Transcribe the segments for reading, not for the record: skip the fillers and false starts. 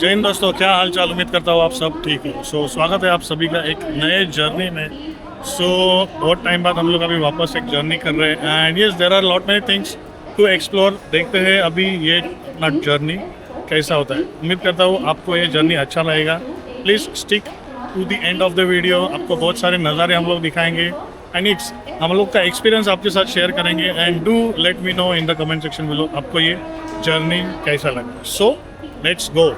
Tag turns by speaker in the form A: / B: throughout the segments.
A: जय हिंद दोस्तों, क्या हाल चाल। उम्मीद करता हूँ आप सब ठीक हो। स्वागत है आप सभी का एक नए जर्नी में। बहुत टाइम बाद हम लोग अभी वापस एक जर्नी कर रहे हैं and yes there are lot many things to explore. देखते हैं अभी ये अपना जर्नी कैसा होता है। उम्मीद करता हूँ आपको ये जर्नी अच्छा लगेगा। Please stick to the end of the video. आपको बहुत सारे नज़ारे हम लोग दिखाएंगे एंड इट्स हम लोग का एक्सपीरियंस आपके साथ शेयर करेंगे and do let me know in the comment section below आपको ये जर्नी कैसा लगा। So let's go.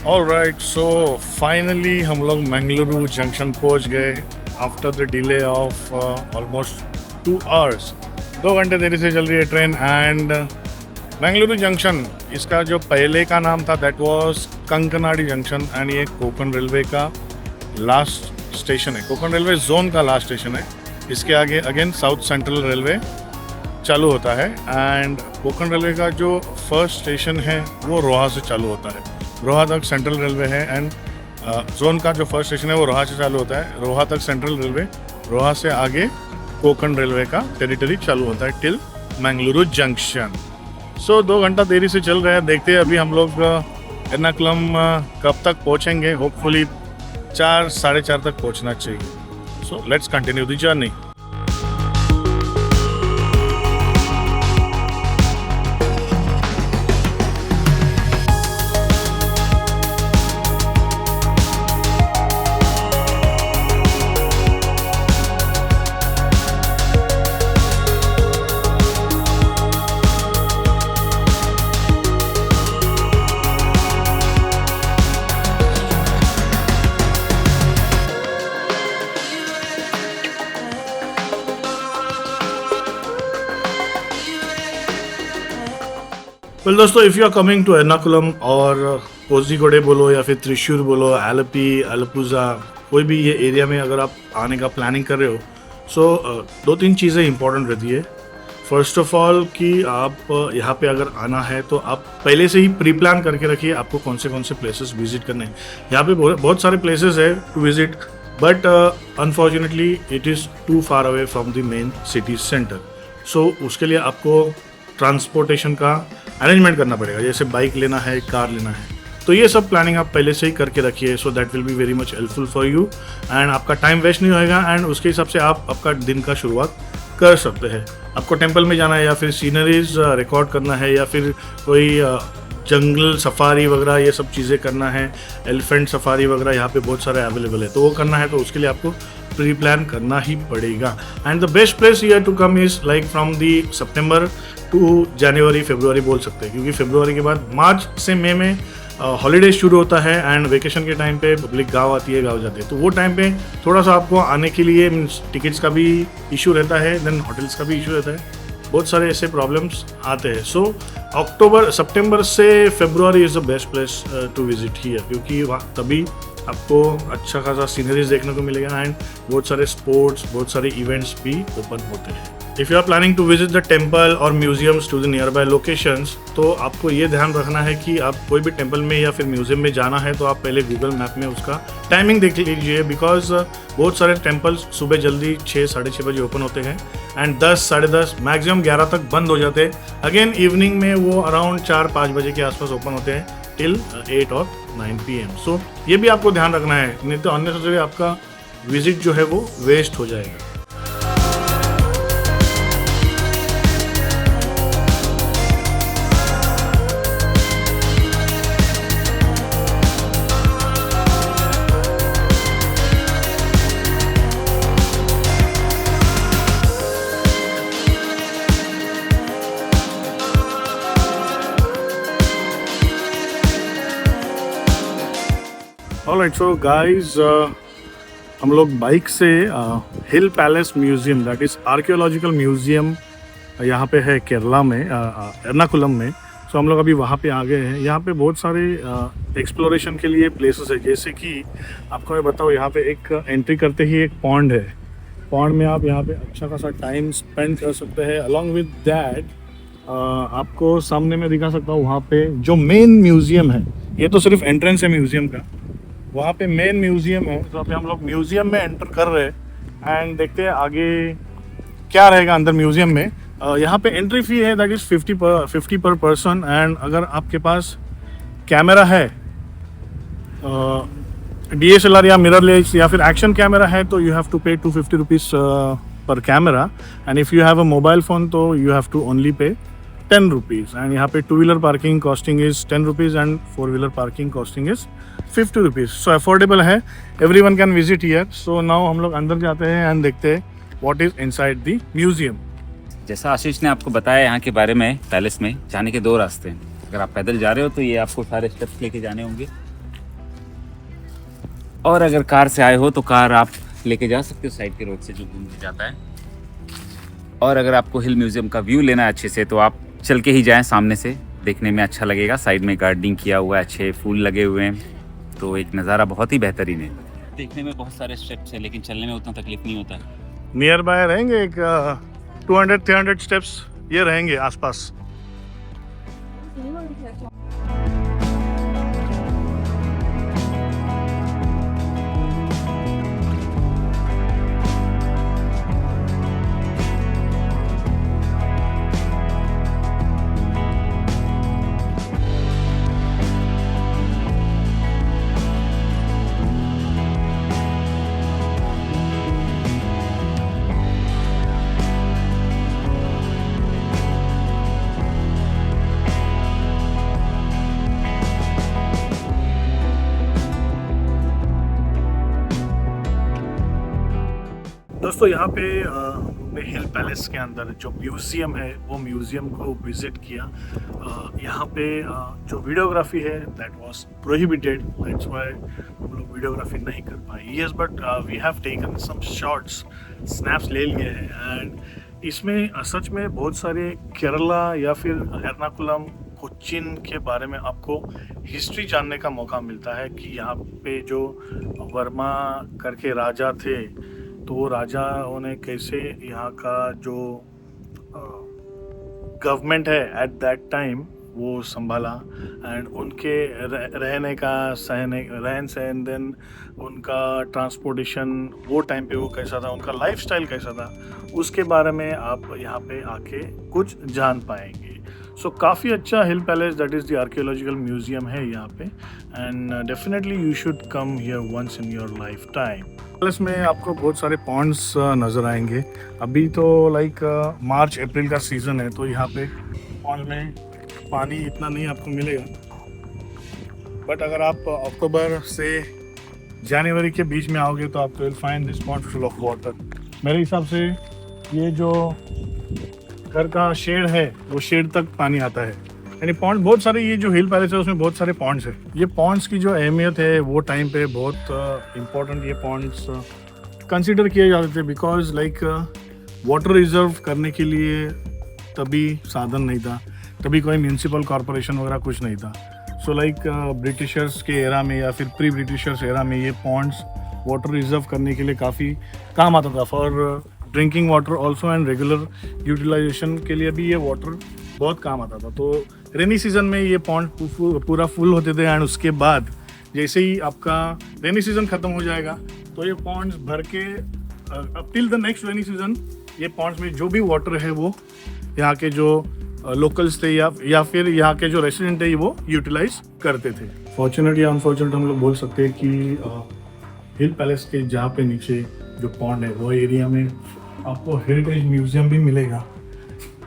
A: Alright, so finally हम लोग मंगलुरु जंक्शन पहुंच गए after the delay of almost 2 hours. 2 घंटे देरी से चल रही है ट्रेन एंड मंगलुरु जंक्शन, इसका जो पहले का नाम था that was Kankanady junction and ये कोकण रेलवे का लास्ट स्टेशन है। कोकण रेलवे जोन का लास्ट स्टेशन है। इसके आगे अगेन साउथ सेंट्रल रेलवे चालू होता है एंड कोकण रेलवे का जो फर्स्ट स्टेशन है वो रोहा से चालू होता है। रोहा तक सेंट्रल रेलवे है एंड जोन का जो फर्स्ट स्टेशन है वो रोहा से चालू होता है। रोहा तक सेंट्रल रेलवे, रोहा से आगे कोकण रेलवे का टेरिटरी चालू होता है टिल मंगलुरु जंक्शन। 2 घंटा देरी से चल रहा है। देखते हैं अभी हम लोग एर्नाकुलम कब तक पहुंचेंगे। होपफुली 4 साढ़े 4 तक पहुंचना चाहिए। So let's continue the journey. Well दोस्तों, if you are coming to Ernakulam और कोझिकोडे बोलो या फिर त्रिशूर बोलो, आलपी, अलपुजा, कोई भी ये एरिया में अगर आप आने का प्लानिंग कर रहे हो, सो 2-3 चीज़ें इंपॉर्टेंट रहती है। फर्स्ट ऑफ ऑल कि आप यहाँ पे अगर आना है तो आप पहले से ही प्री प्लान करके रखिए आपको कौन से प्लेसेस विजिट करने हैं। यहाँ पे बहुत सारे प्लेसेस है to visit but unfortunately it is too far away from the main city centre. So उसके लिए आपको ट्रांसपोर्टेशन का अरेंजमेंट करना पड़ेगा, जैसे बाइक लेना है, कार लेना है। तो ये सब प्लानिंग आप पहले से ही करके रखिए। So that will be very much helpful for you and आपका टाइम वेस्ट नहीं होएगा एंड उसके हिसाब से आप आपका दिन का शुरुआत कर सकते हैं। आपको टेंपल में जाना है या फिर सीनरीज रिकॉर्ड करना है या फिर कोई जंगल सफारी वगैरह ये सब चीज़ें करना है, एलिफेंट सफारी वगैरह यहाँ पे बहुत सारे अवेलेबल है, तो वो करना है तो उसके लिए आपको प्री प्लान करना ही पड़ेगा। And the best place here to come is like from the September to January, February बोल सकते हैं, क्योंकि फरवरी के बाद मार्च से मई में हॉलीडे शुरू होता है एंड वेकेशन के टाइम पे पब्लिक गाँव आती है, गाँव जाते हैं, तो वो टाइम पे थोड़ा सा आपको आने के लिए मीन्स टिकट्स का भी इशू रहता है, देन होटल्स का भी इशू रहता है, बहुत सारे ऐसे प्रॉब्लम्स आते हैं। सो सितंबर से फरवरी is the best place to visit here, क्योंकि वहाँ तभी आपको अच्छा खासा सीनरीज देखने को मिलेगा एंड बहुत सारे स्पोर्ट्स, बहुत सारे इवेंट्स भी ओपन होते हैं। If you are planning to visit the temple और museums to the nearby locations, तो आपको ये ध्यान रखना है कि आप कोई भी टेम्पल में या फिर म्यूजियम में जाना है तो आप पहले गूगल मैप में उसका टाइमिंग देख लीजिए, बिकॉज बहुत सारे टेम्पल्स सुबह जल्दी 6 साढ़े 6 बजे ओपन होते हैं एंड 10 साढ़े 10 मैक्सिमम 11 तक बंद हो जाते हैं। अगेन इवनिंग में वो अराउंड 4-5 बजे के आसपास ओपन होते हैं टिल 8 और 9 PM. सो ये भी आपको ध्यान रखना है, नहीं तो अननेसेसरी आपका विजिट जो है वो वेस्ट हो जाएगा. ऑलराइट, सो गाइस, हम लोग बाइक से hill palace museum, that is archaeological museum, यहाँ पे है केरला में, एर्नाकुलम में. सो हम लोग अभी वहाँ पे आ गए हैं. यहाँ पे बहुत सारे एक्सप्लोरेशन के लिए प्लेसेस है. जैसे कि आपको मैं बताऊँ, यहाँ पे एक एंट्री करते ही एक पॉन्ड है. पॉन्ड में आप यहाँ पे अच्छा खासा टाइम स्पेंड कर सकते हैं. अलॉन्ग विद दैट आपको सामने में दिखा सकता हूँ, वहाँ पे जो मेन म्यूज़ियम है, ये तो सिर्फ एंट्रेंस है म्यूज़ियम का, वहाँ पे मेन म्यूज़ियम है. तो अभी हम लोग म्यूज़ियम में एंटर कर रहे हैं एंड देखते हैं आगे क्या रहेगा अंदर म्यूज़ियम में. यहाँ पे एंट्री फ़ी है, दैट इज़ 50 पर पर्सन. एंड अगर आपके पास कैमरा है, DSLR या मिररलेस या फिर एक्शन कैमरा है, तो यू हैव टू पे 250 rupees per camera. And if you have a mobile phone तो you have to only pay 10 rupees. And यहाँ पे two wheeler parking costing is 10 rupees and four wheeler parking costing is 50 rupees. So affordable है, everyone can visit here. So now हम लोग अंदर जाते हैं and देखते हैं what is inside the museum.
B: जैसा आशीष ने आपको बताया यहाँ के बारे में, पैलेस में जाने के 2 रास्ते हैं. अगर आप पैदल जा रहे हो तो ये आपको सारे स्टेप्स लेके जाने होंगे, और अगर कार से आए हो तो कार आप लेके जा सकते हो साइड के रोड से जो घूम के जाता है. और अगर आपको हिल म्यूज़ियम का व्यू लेना है अच्छे से, तो आप चल के ही जाएं, सामने से देखने में अच्छा लगेगा. साइड में गार्डनिंग किया हुआ है, अच्छे फूल लगे हुए हैं, तो एक नज़ारा बहुत ही बेहतरीन है. देखने में बहुत सारे स्टेप्स हैं, लेकिन चलने में उतना तकलीफ नहीं होता.
A: नियर बाय रहेंगे एक 200-300 स्टेप्स ये रहेंगे आसपास. दोस्तों, यहाँ पे हमने हिल पैलेस के अंदर जो म्यूज़ियम है वो म्यूज़ियम को विज़िट किया. यहाँ पे जो वीडियोग्राफी है that was prohibited, that's why हम लोग वीडियोग्राफी नहीं कर पाए. Yes, but we have taken some shots, snaps ले लिए हैं. एंड इसमें सच में बहुत सारे केरला या फिर एर्नाकुलम, कोच्चिन के बारे में आपको हिस्ट्री जानने का मौका मिलता है कि यहाँ पे जो वर्मा करके राजा थे, तो वो राजाओं ने कैसे यहाँ का जो गवर्नमेंट है एट दैट टाइम वो संभाला. एंड उनके रहने का रहन सहन, देन उनका ट्रांसपोर्टेशन वो टाइम पे वो कैसा था, उनका लाइफस्टाइल कैसा था, उसके बारे में आप यहाँ पे आके कुछ जान पाएंगे. सो काफ़ी अच्छा hill palace, that is the archaeological museum है यहाँ पे. And definitely you should come here once in your lifetime. Palace में आपको बहुत सारे पॉन्ड्स नज़र आएंगे. अभी तो लाइक मार्च अप्रैल का सीज़न है, तो यहाँ पे पॉन्ड में पानी इतना नहीं आपको मिलेगा. बट अगर आप अक्टूबर से जनवरी के बीच में आओगे तो आपको will find this pond full of water. मेरे हिसाब से ये जो घर का शेड है वो शेड तक पानी आता है. यानी पॉन्ड बहुत सारे, ये जो हिल पैलेस है उसमें बहुत सारे पॉन्ड्स है. ये पॉन्ड्स की जो अहमियत है वो टाइम पे बहुत इम्पोर्टेंट ये पॉन्ड्स कंसिडर किए जाते थे, बिकॉज लाइक वाटर रिजर्व करने के लिए तभी साधन नहीं था, तभी कोई म्यूनसिपल कॉरपोरेशन वगैरह कुछ नहीं था. सो लाइक ब्रिटिशर्स के एरा में या फिर प्री ब्रिटिशर्स एरा में ये पॉन्ड्स वाटर रिजर्व करने के लिए काफ़ी काम आता था. For drinking water also and regular utilisation के लिए भी ये वाटर बहुत काम आता था. तो रेनी सीज़न में ये पॉन्ड पूरा फुल होते थे. एंड उसके बाद जैसे ही आपका रेनी सीज़न ख़त्म हो जाएगा तो ये पॉन्ड्स भर के अब till the next rainy season ये पॉन्ड्स में जो भी वाटर है वो यहाँ के जो लोकल्स थे या फिर यहाँ के जो रेसिडेंट थे वो यूटिलाइज करते थे. फॉर्चुनेट या अनफॉर्चुनेट हम लोग बोल सकते हैं कि हिल पैलेस के जहाँ पे नीचे जो पॉन्ड है वो एरिया में आपको हेरिटेज म्यूजियम भी मिलेगा,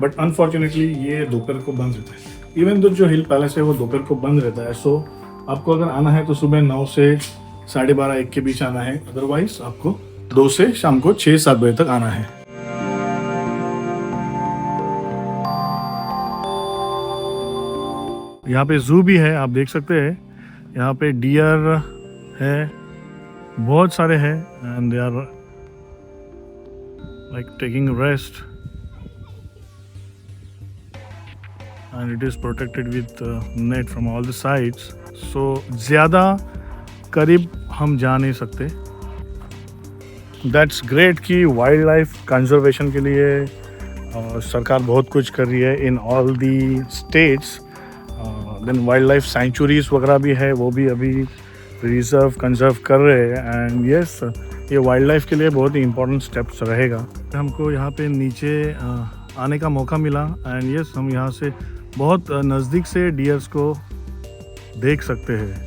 A: बट अनफॉर्चुनेटली ये दोपहर को बंद रहता है। इवन तो जो हिल पैलेस है वो दोपहर को बंद रहता है, सो आपको अगर आना है तो सुबह 9 से 12:30 1 के बीच आना है, अदरवाइज आपको 2 से शाम को 6-7 बजे तक आना है। यहाँ पे जू भी है, आप देख सकते हैं। यहाँ पे डियर है, बहुत सारे हैं, and they are like taking rest, and it is protected with net from all the sides. So ज़्यादा करीब हम जा नहीं सकते। दैट्स ग्रेट कि वाइल्ड लाइफ कंजर्वेशन के लिए सरकार बहुत कुछ कर रही है in all the states. Then wildlife sanctuaries वगैरह भी है, वो भी अभी रिजर्व कंजर्व कर रहे हैं, एंड यस ये वाइल्ड लाइफ के लिए बहुत ही इंपॉर्टेंट स्टेप्स रहेगा। हमको यहाँ पे नीचे आने का मौका मिला, एंड यस हम यहाँ से बहुत नज़दीक से डियर्स को देख सकते हैं।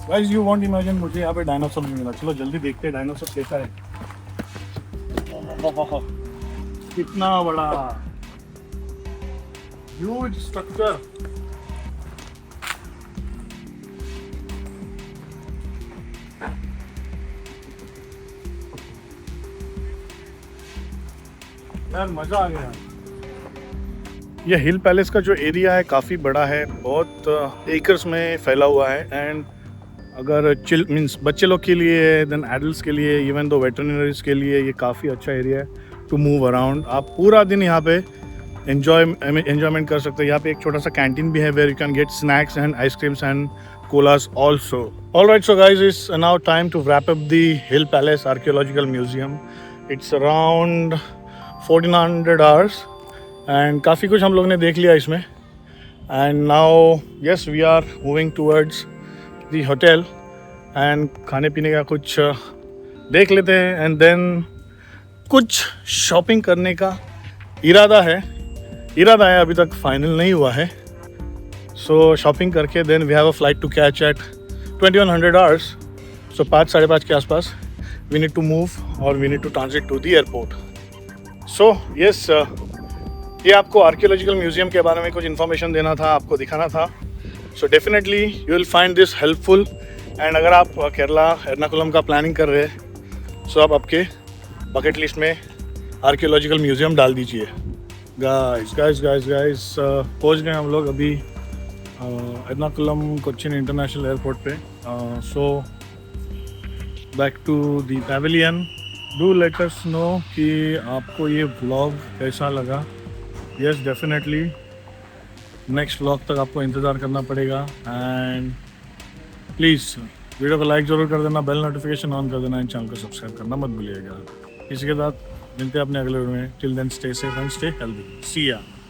A: गाइस यू वॉन्ट इमेजिन, मुझे यहाँ पे डायनासोर नहीं मिला। चलो जल्दी देखते हैं डायनासोर कैसा है। कितना बड़ा ह्यूज स्ट्रक्चर। यार मजा आ गया। ये हिल पैलेस का जो एरिया है काफ़ी बड़ा है, बहुत एकर्स में फैला हुआ है, एंड अगर चिल मीन्स बच्चे लोग के लिए, देन एडल्ट्स के लिए, इवन दो वेटरनरीज के लिए ये काफ़ी अच्छा एरिया है टू मूव अराउंड। आप पूरा दिन यहाँ पे एन्जॉयमेंट कर सकते हैं। यहाँ पे एक छोटा सा कैंटीन भी है where you can get snacks and ice creams and colas also. Alright, so guys it's now time to wrap up the hill palace archaeological museum. It's around 1400 hours, and काफ़ी कुछ हम लोग ने देख लिया इसमें। And now yes we are moving towards the hotel, and खाने पीने का कुछ देख लेते हैं, एंड देन कुछ शॉपिंग करने का इरादा है, अभी तक फाइनल नहीं हुआ है। सो शॉपिंग करके then we have a flight to catch at 2100 hours. So 5-5:30 के आसपास वी नीड टू मूव और we need to transit to the airport. So yes ये आपको आर्कियोलॉजिकल म्यूजियम के बारे में कुछ इन्फॉर्मेशन देना था, आपको दिखाना था। So definitely you will find this helpful, and अगर आप केरला एर्नाकुलम का प्लानिंग कर रहे हैं सो आप आपके बकेट लिस्ट में आर्कियोलॉजिकल म्यूजियम डाल दीजिए। गाइस पहुंच गए हम लोग अभी एर्नाकुलम कोच्चिन इंटरनेशनल एयरपोर्ट पे। So back to the pavilion. Do let us know कि आपको ये व्लॉग कैसा लगा। यस डेफिनेटली नेक्स्ट व्लॉग तक आपको इंतज़ार करना पड़ेगा, एंड प्लीज़ वीडियो को लाइक ज़रूर कर देना, बेल नोटिफिकेशन ऑन कर देना, एंड चैनल को सब्सक्राइब करना मत भूलिएगा। इसी के साथ मिलते हैं अपने अगले वीडियो में। Till then stay safe and stay healthy. See या।